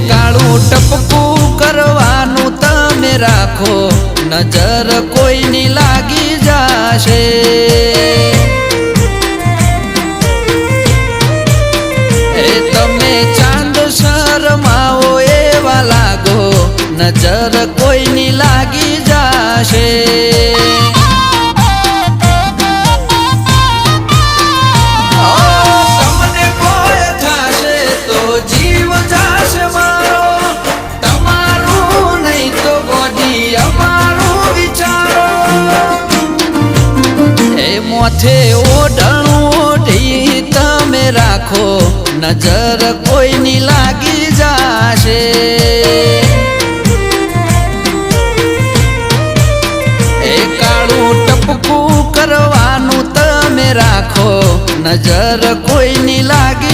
કાળું ટપકું કરવાનું તમે રાખો, નજર કોઈની લાગી જાશે. તમે ચાંદ શરમાવો એવા લાગો, નજર કોઈની લાગી જાશે. તમને કોઈ થાશે તો જીવ જાશે મારો, તમારું નહીં તો બોડી અમારું વિચારો. એ મોથે ઓઢણું ઓઢી તમે રાખો, નજર કોઈની લાગી જાશે. એ કાળું ટપકું કરવાનું તમે રાખો, નજર કોઈની લાગી